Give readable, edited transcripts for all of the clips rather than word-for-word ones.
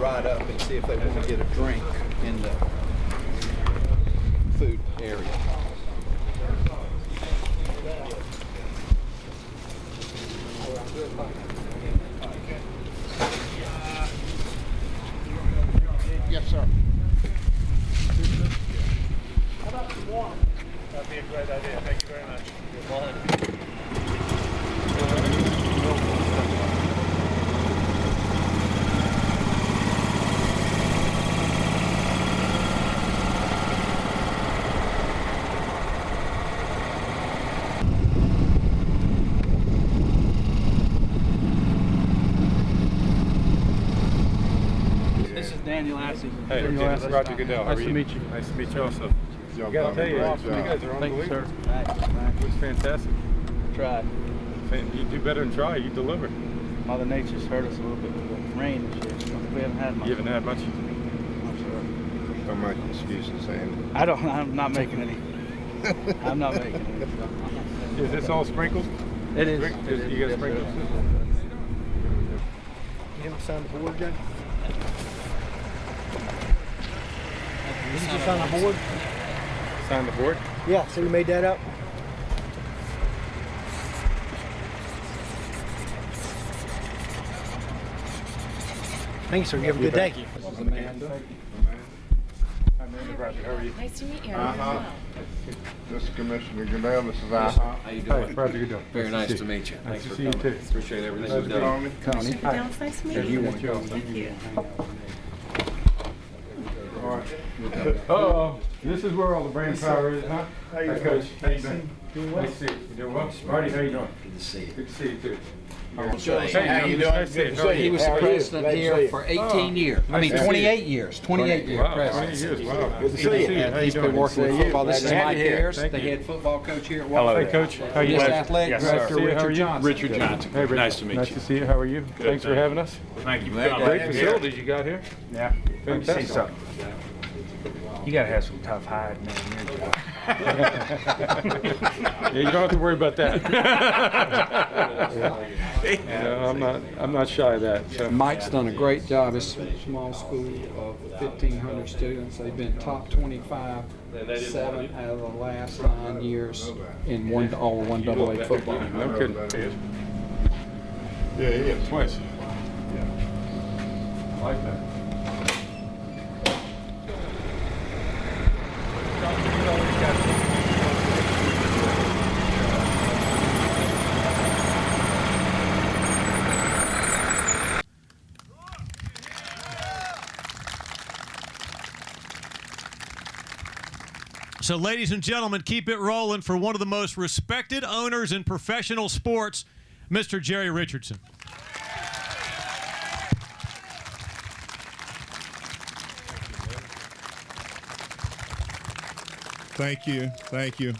right up and see if they want to get a drink in the food area. Yes, sir. How about some water? That'd be a great idea. Thank you very much. Good morning. This is Daniel Assey. Hey, Lieutenant Roger Goodell. How are you? Nice to meet you. Nice to meet you also. I gotta tell you, you guys are Thank you, unbelievable. sir. It was fantastic. Tried. You do better than try. You deliver. Mother Nature's hurt us a little bit with the rain this year. So we haven't had much. You haven't had much. Don't make excuses, Andy. I'm not making any. I'm not making any. Is this all sprinkled? It is. You got sprinkled? You haven't signed the board yet? Did you just sign the board? Sign the board? Yeah, so you made that up? Thank you, sir. You have a good day. This is Amanda. I'm Amanda Roger. How are you? Nice to meet you. This is Commissioner Goodell. This is How you Hi, doing? Roger Goodell. Very nice to meet you. Nice Thanks to for see you coming. too. Appreciate everything Nice you've to done. meet you. Connie. Mr. Goodell, it's nice to meet you. want you. Thank you. All right. Uh-oh. This is where all the brain power is, huh? How you Hi, doing? Coach. How you doing? Nice to see you. You doing well? Marty, how you doing? Good to see you. Good to see you too. How Hey, you doing? Nice to see you. How are He you? was the president here for 18 years. I mean, 28 years. 28 years Wow, president. 20 years. Wow. Good to He- see you. How and you he's been doing? working with football. This is Glad to Mike have you here. Ayers, Thank the you. head football coach here at Hello. Wofford. Hey, Coach. How you This doing? athletic Yes, director, sir. How are Richard you? Johnson. Richard Johnson. Hey, Rich. Nice to meet Nice you. to see you. How are you? Thanks for having us. Thank you. Great facilities you got here. Yeah. Let me see Fantastic. something. You gotta have some tough hide, man. Yeah, you don't have to worry about that. I'm not shy of that. So. Mike's done a great job. It's a small school of 1,500 students. They've been top 25 7 out of the last 9 years in all 1AA football. No kidding. Yeah, he is. Twice. I like that. So, ladies and gentlemen, keep it rolling for one of the most respected owners in professional sports, Mr. Jerry Richardson. Thank you. Thank you.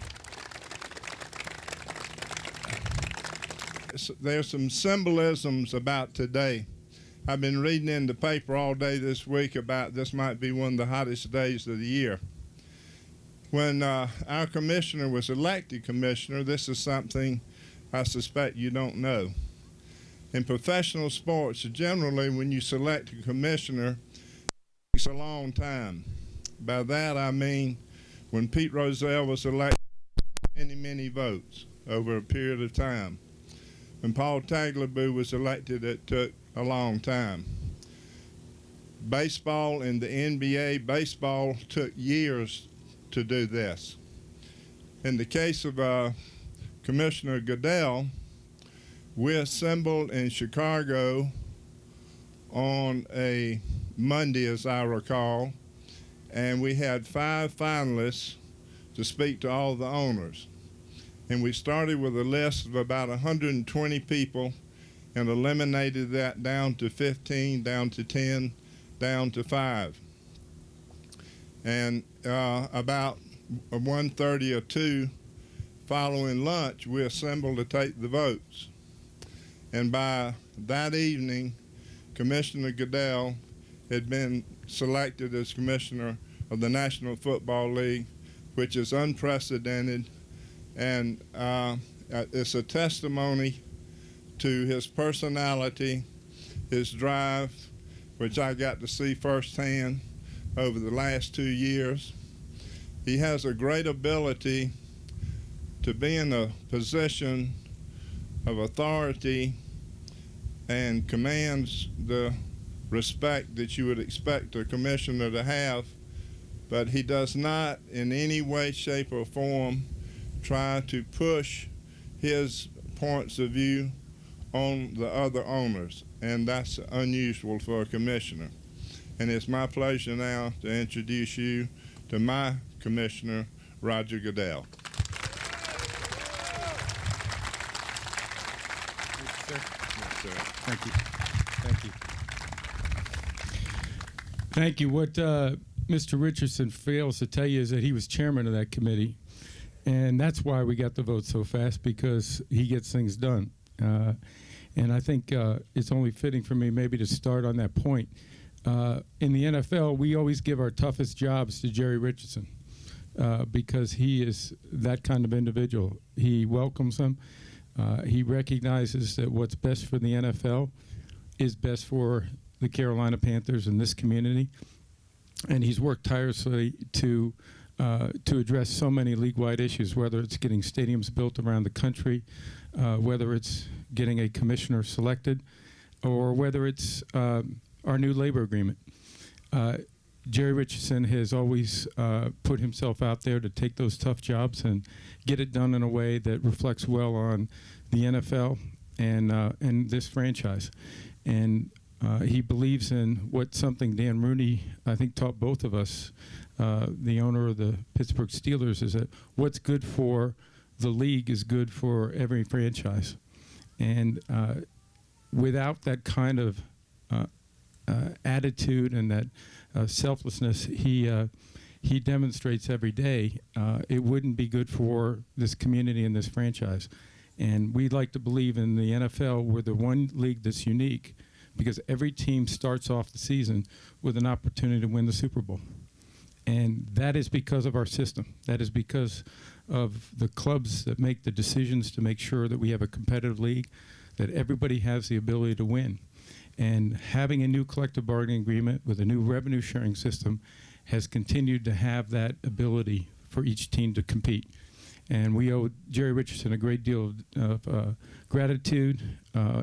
There's some symbolisms about today. I've been reading in the paper all day this week about this might be one of the hottest days of the year. When our commissioner was elected commissioner, this is something I suspect you don't know. In professional sports, generally when you select a commissioner, it takes a long time. By that I mean when Pete Rozelle was elected, many votes over a period of time. When Paul Tagliabue was elected, it took a long time. Baseball and the NBA, baseball took years to do this. In the case of Commissioner Goodell, we assembled in Chicago on a Monday, as I recall, and we had 5 finalists to speak to all the owners. And we started with a list of about 120 people and eliminated that down to 15, down to 10, down to 5. And about 1:30 or 2 following lunch, we assembled to take the votes. And by that evening, Commissioner Goodell had been selected as commissioner of the National Football League, which is unprecedented, and it's a testimony to his personality, his drive, which I got to see firsthand over the last 2 years. He has a great ability to be in a position of authority and commands the respect that you would expect a commissioner to have, but he does not in any way, shape, or form try to push his points of view on the other owners, and that's unusual for a commissioner. And it's my pleasure now to introduce you to my commissioner, Roger Goodell. Thank you. Thank you. Thank you. What Mr. Richardson fails to tell you is that he was chairman of that committee, and that's why we got the vote so fast, because he gets things done. And I think it's only fitting for me maybe to start on that point. In the NFL, we always give our toughest jobs to Jerry Richardson because he is that kind of individual. He welcomes them. He recognizes that what's best for the NFL is best for the Carolina Panthers and this community. And he's worked tirelessly to address so many league-wide issues, whether it's getting stadiums built around the country, whether it's getting a commissioner selected, or whether it's our new labor agreement. Jerry Richardson has always put himself out there to take those tough jobs and get it done in a way that reflects well on the NFL and this franchise. And he believes in something Dan Rooney, I think, taught both of us, the owner of the Pittsburgh Steelers, is that what's good for the league is good for every franchise. And without that kind of attitude and that selflessness he demonstrates every day, it wouldn't be good for this community and this franchise. And we'd like to believe in the NFL, we're the one league that's unique because every team starts off the season with an opportunity to win the Super Bowl. And that is because of our system. That is because of the clubs that make the decisions to make sure that we have a competitive league, that everybody has the ability to win. And having a new collective bargaining agreement with a new revenue sharing system has continued to have that ability for each team to compete. And we owe Jerry Richardson a great deal of gratitude.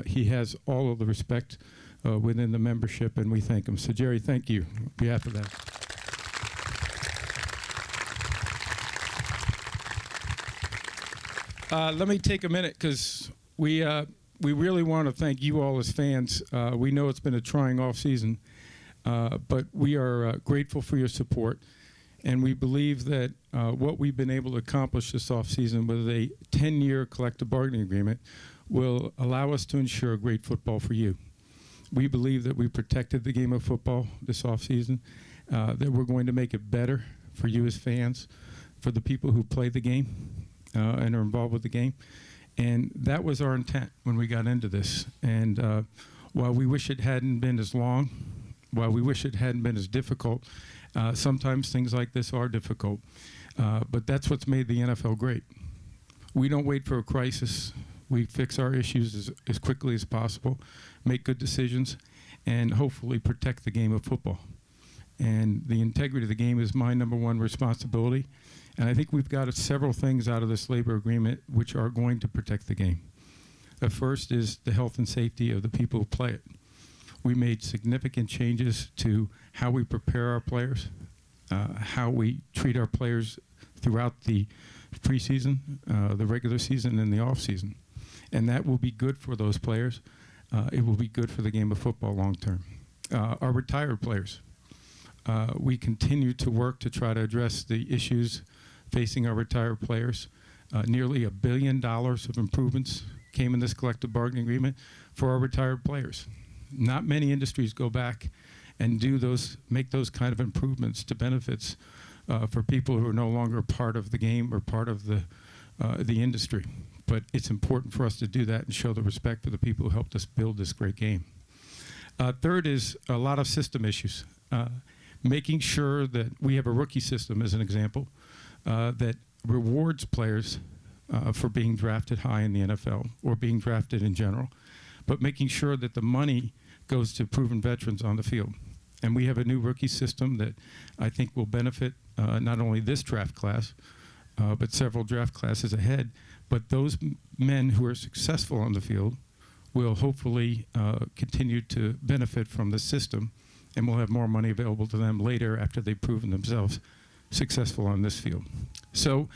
He has all of the respect within the membership, and we thank him. So, Jerry, thank you on behalf of that. Let me take a minute because we really want to thank you all as fans. We know it's been a trying off season, but we are grateful for your support. And we believe that what we've been able to accomplish this off season with a 10-year collective bargaining agreement will allow us to ensure great football for you. We believe that we protected the game of football this off season, that we're going to make it better for you as fans, for the people who play the game and are involved with the game. And that was our intent when we got into this. And while we wish it hadn't been as long, while we wish it hadn't been as difficult, sometimes things like this are difficult. But that's what's made the NFL great. We don't wait for a crisis. We fix our issues as quickly as possible, make good decisions, and hopefully protect the game of football. And the integrity of the game is my number one responsibility. And I think we've got several things out of this labor agreement which are going to protect the game. The first is the health and safety of the people who play it. We made significant changes to how we prepare our players, how we treat our players throughout the preseason, the regular season, and the off season. And that will be good for those players. It will be good for the game of football long term. Our retired players. We continue to work to try to address the issues facing our retired players. Nearly $1 billion of improvements came in this collective bargaining agreement for our retired players. Not many industries go back and make those kind of improvements to benefits for people who are no longer part of the game or part of the industry. But it's important for us to do that and show the respect for the people who helped us build this great game. Third is a lot of system issues. Making sure that we have a rookie system, as an example, that rewards players for being drafted high in the NFL or being drafted in general, but making sure that the money goes to proven veterans on the field. And we have a new rookie system that I think will benefit not only this draft class, but several draft classes ahead. But those men who are successful on the field will hopefully continue to benefit from the system, and we'll have more money available to them later after they've proven themselves successful on this field. So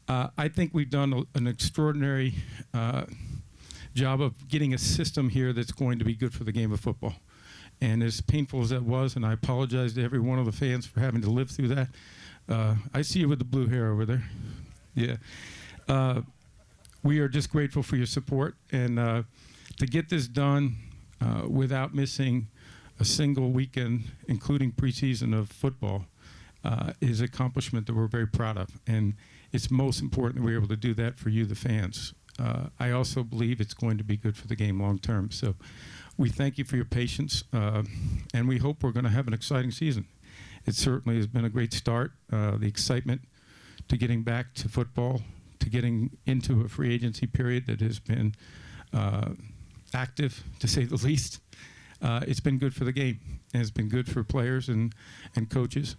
I think we've done an extraordinary job of getting a system here that's going to be good for the game of football. And as painful as that was, and I apologize to every one of the fans for having to live through that. I see you with the blue hair over there. Yeah. We are just grateful for your support. And to get this done without missing a single weekend, including preseason of football, is an accomplishment that we're very proud of. And it's most important that we're able to do that for you, the fans. I also believe it's going to be good for the game long term. So we thank you for your patience, and we hope we're going to have an exciting season. It certainly has been a great start. The excitement to getting back to football, to getting into a free agency period that has been active, to say the least. It's been good for the game, and it's been good for players and coaches.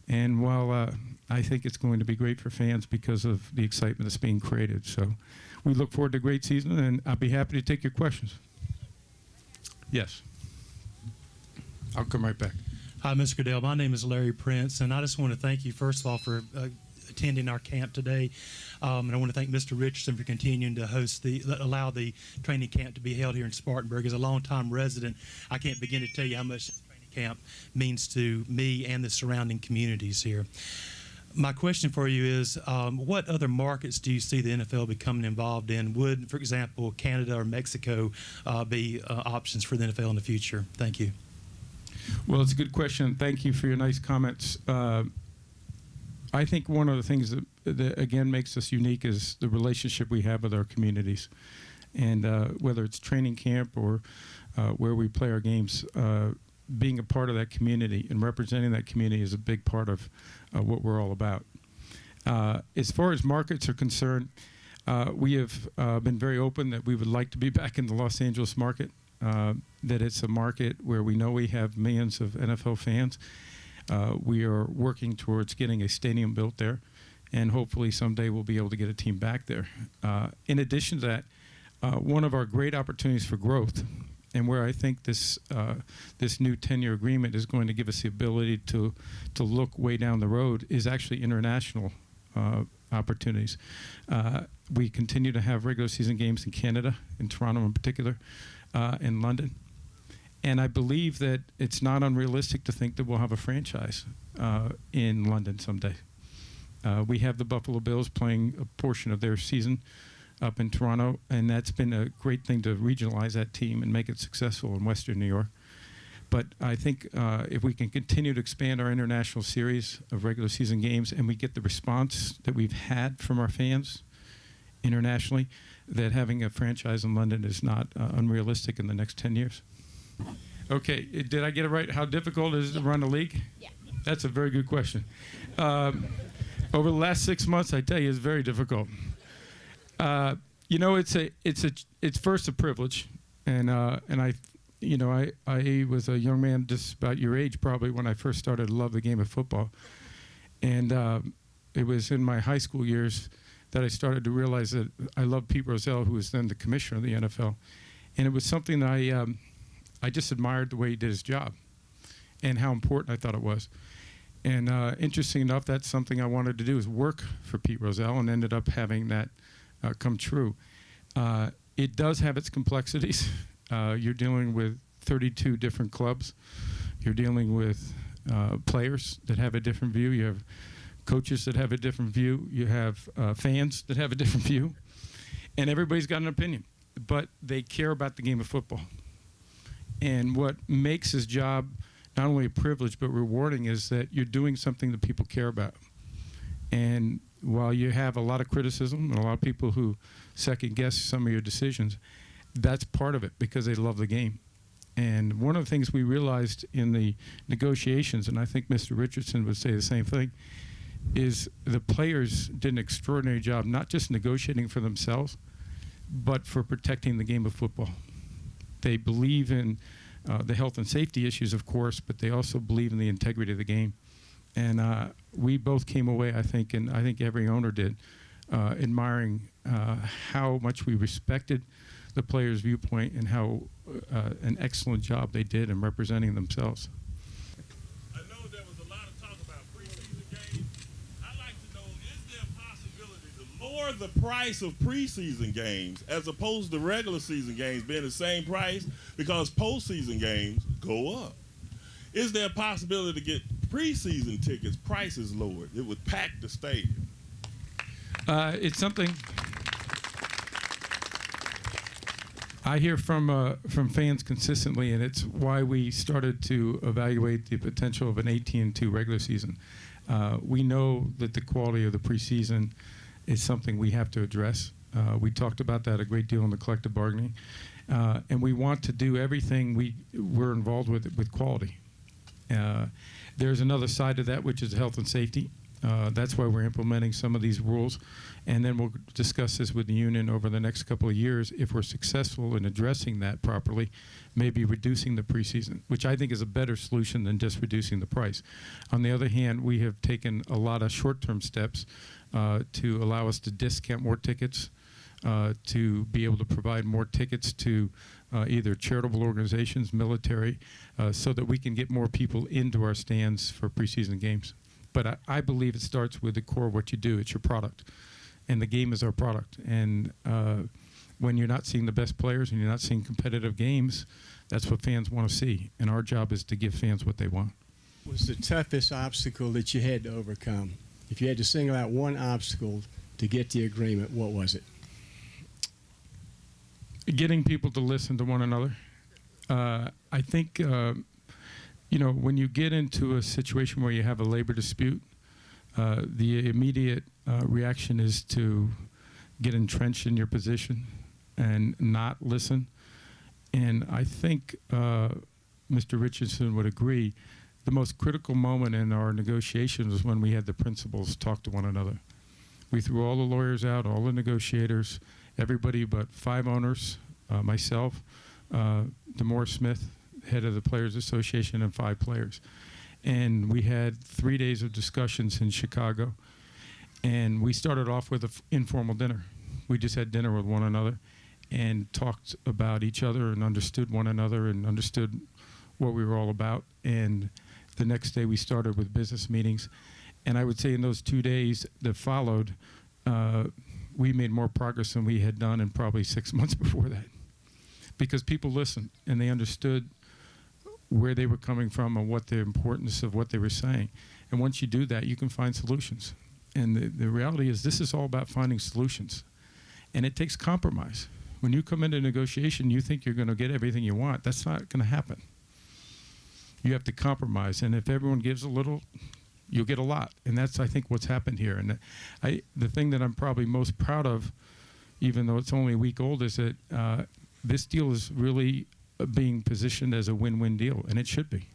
And while I think it's going to be great for fans because of the excitement that's being created. So we look forward to a great season, and I'll be happy to take your questions. Yes. I'll come right back. Hi, Mr. Goodell. My name is Larry Prince, and I just want to thank you, first of all, for attending our camp today. And I want to thank Mr. Richardson for continuing to allow the training camp to be held here in Spartanburg. As a longtime resident, I can't begin to tell you how much this training camp means to me and the surrounding communities here. My question for you is, what other markets do you see the NFL becoming involved in? Would, for example, Canada or Mexico be options for the NFL in the future? Thank you. Well, it's a good question. Thank you for your nice comments. I think one of the things that again makes us unique is the relationship we have with our communities. And whether it's training camp or where we play our games, being a part of that community and representing that community is a big part of what we're all about. As far as markets are concerned, we have been very open that we would like to be back in the Los Angeles market, that it's a market where we know we have millions of NFL fans. We are working towards getting a stadium built there, and hopefully someday we'll be able to get a team back there. In addition to that, one of our great opportunities for growth, and where I think this new 10-year agreement is going to give us the ability to look way down the road, is actually international opportunities. We continue to have regular season games in Canada, in Toronto in particular, in London. And I believe that it's not unrealistic to think that we'll have a franchise in London someday. We have the Buffalo Bills playing a portion of their season up in Toronto, and that's been a great thing to regionalize that team and make it successful in Western New York. But I think if we can continue to expand our international series of regular season games and we get the response that we've had from our fans internationally, that having a franchise in London is not unrealistic in the next 10 years. Okay, did I get it right? How difficult is it to run a league? Yeah. That's a very good question. Over the last 6 months, I tell you, it's very difficult. You know, it's first a privilege, and I was a young man just about your age probably when I first started to love the game of football, and it was in my high school years that I started to realize that I loved Pete Rozelle, who was then the commissioner of the NFL, and it was something that I just admired the way he did his job and how important I thought it was. And interesting enough, that's something I wanted to do, is work for Pete Rozelle, and ended up having that come true. It does have its complexities. You're dealing with 32 different clubs. You're dealing with players that have a different view. You have coaches that have a different view. You have fans that have a different view. And everybody's got an opinion. But they care about the game of football. And what makes his job not only a privilege but rewarding is that you're doing something that people care about. And while you have a lot of criticism and a lot of people who second-guess some of your decisions, that's part of it because they love the game. And one of the things we realized in the negotiations, and I think Mr. Richardson would say the same thing, is the players did an extraordinary job, not just negotiating for themselves, but for protecting the game of football. They believe in the health and safety issues, of course, but they also believe in the integrity of the game. And we both came away, I think, and I think every owner did, admiring how much we respected the players' viewpoint and how an excellent job they did in representing themselves. I know there was a lot of talk about preseason games. I'd like to know, is there a possibility to lower the price of preseason games as opposed to regular season games being the same price because postseason games go up? Is there a possibility to get preseason tickets prices lowered? It would pack the stadium. It's something I hear from fans consistently, and it's why we started to evaluate the potential of an 18-2 regular season. We know that the quality of the preseason is something we have to address. We talked about that a great deal in the collective bargaining, and we want to do everything we're involved with quality. There's another side to that, which is health and safety. That's why we're implementing some of these rules, and then we'll discuss this with the union over the next couple of years. If we're successful in addressing that properly, maybe reducing the preseason, which I think is a better solution than just reducing the price. On the other hand, we have taken a lot of short-term steps to allow us to discount more tickets, to be able to provide more tickets to either charitable organizations, military, so that we can get more people into our stands for preseason games. But I believe it starts with the core of what you do. It's your product, and the game is our product. And when you're not seeing the best players and you're not seeing competitive games, that's what fans want to see. And our job is to give fans what they want. What was the toughest obstacle that you had to overcome? If you had to single out one obstacle to get the agreement, what was it? Getting people to listen to one another. I think you know, when you get into a situation where you have a labor dispute, the immediate reaction is to get entrenched in your position and not listen. And I think Mr. Richardson would agree, the most critical moment in our negotiations was when we had the principals talk to one another. We threw all the lawyers out, all the negotiators, everybody but 5 owners, myself, DeMore Smith, head of the Players Association, and 5 players. And we had 3 days of discussions in Chicago. And we started off with an informal dinner. We just had dinner with one another and talked about each other and understood one another and understood what we were all about. And the next day we started with business meetings. And I would say in those 2 days that followed, we made more progress than we had done in probably 6 months before that. Because people listened and they understood where they were coming from and what the importance of what they were saying. And once you do that, you can find solutions. And the reality is this is all about finding solutions. And it takes compromise. When you come into negotiation, you think you're going to get everything you want. That's not going to happen. You have to compromise. And if everyone gives a little, you'll get a lot. And that's, I think, what's happened here. And the thing that I'm probably most proud of, even though it's only a week old, is that this deal is really being positioned as a win-win deal, and it should be,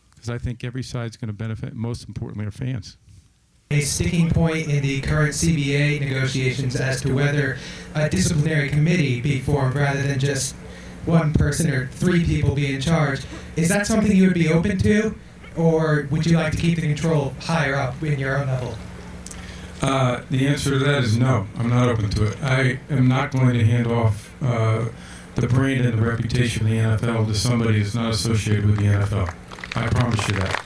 because I think every side's going to benefit, most importantly our fans. A sticking point in the current CBA negotiations as to whether a disciplinary committee be formed rather than just one person or 3 people be in charge. Is that something you would be open to, or would you like to keep the control higher up in your own level? The answer to that is no. I'm not open to it. I am not going to hand off the brand and the reputation of the NFL to somebody that's not associated with the NFL. I promise you that.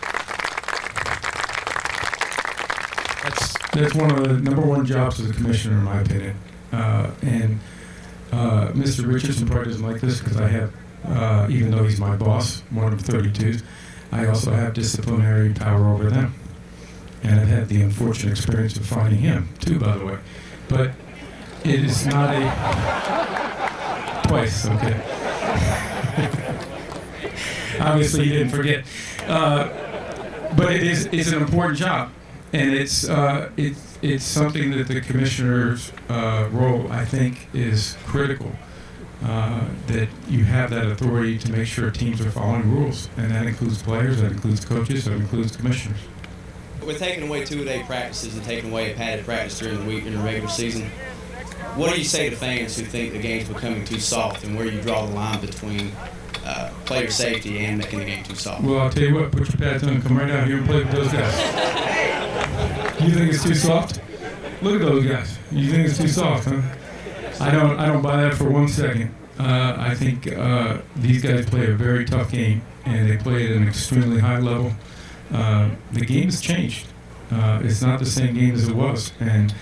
That's one of the #1 jobs as a commissioner, in my opinion. And Mr. Richardson probably doesn't like this because I have, even though he's my boss, one of 32, I also have disciplinary power over them. And I've had the unfortunate experience of finding him, too, by the way. But it is not a... Twice, okay. Obviously, you didn't forget. But it's an important job. And it's something that the commissioner's role, I think, is critical. That you have that authority to make sure teams are following rules. And that includes players, that includes coaches, that includes commissioners. We're taking away 2-a-day practices and taking away a padded practice during the week in the regular season. What do you say to fans who think the game's becoming too soft, and where you draw the line between player safety and making the game too soft. Well, I'll tell you what, put your pads on and come right out here and play with those guys. You think it's too soft? Look at those guys. You think it's too soft, huh? I don't buy that for 1 second. I think these guys play a very tough game, and they play at an extremely high level. The game has changed. It's not the same game as it was, and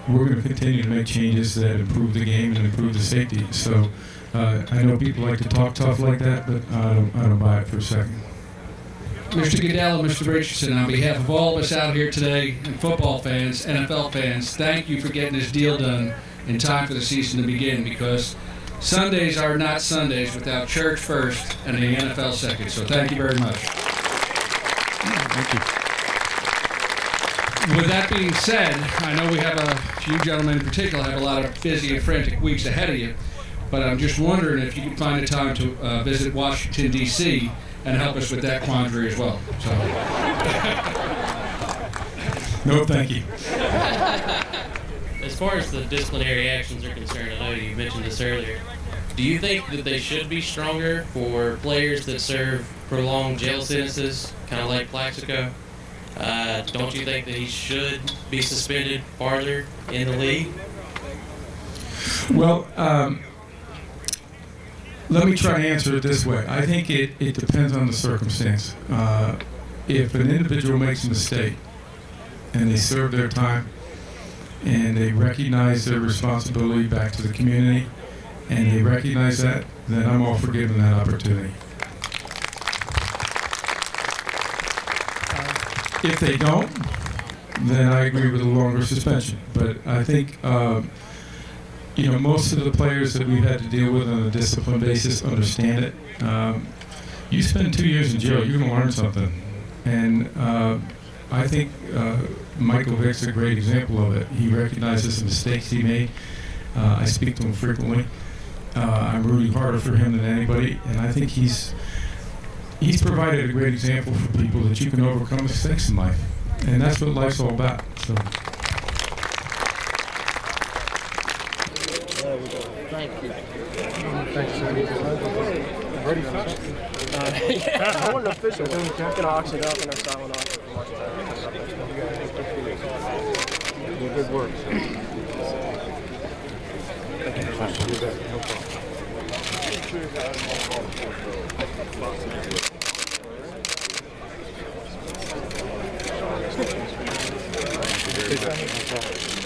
we're going to continue to make changes that improve the game and improve the safety. So I know people like to talk tough like that, but I don't buy it for a second. Mr. Goodell and Mr. Richardson, on behalf of all of us out here today, and football fans, NFL fans, thank you for getting this deal done in time for the season to begin, because Sundays are not Sundays without church first and the NFL second. So thank you very much. Thank you. With that being said, I know we have you gentlemen in particular have a lot of busy and frantic weeks ahead of you, but I'm just wondering if you could find a time to visit Washington, D.C. and help us with that quandary as well. So. No, thank you. As far as the disciplinary actions are concerned, I know you mentioned this earlier. Do you think that they should be stronger for players that serve prolonged jail sentences, kind of like Plaxico? Don't you think that he should be suspended farther in the league? Well, let me try to answer it this way. I think it depends on the circumstance. If an individual makes a mistake and they serve their time and they recognize their responsibility back to the community and they recognize that, then I'm all for giving that opportunity. If they don't, then I agree with a longer suspension. But I think most of the players that we've had to deal with on a discipline basis understand it. You spend 2 years in jail, you're going to learn something. And I think Michael Vick's a great example of it. He recognizes the mistakes he made. I speak to him frequently. I'm rooting harder for him than anybody, and I think he's provided a great example for people that you can overcome mistakes in life. And that's what life's all about. So. Thank you. Thanks, sir. Ready for something? Yeah, I want an official one. I'm going to auction it up and I'll sign one off. Good work. Thank you.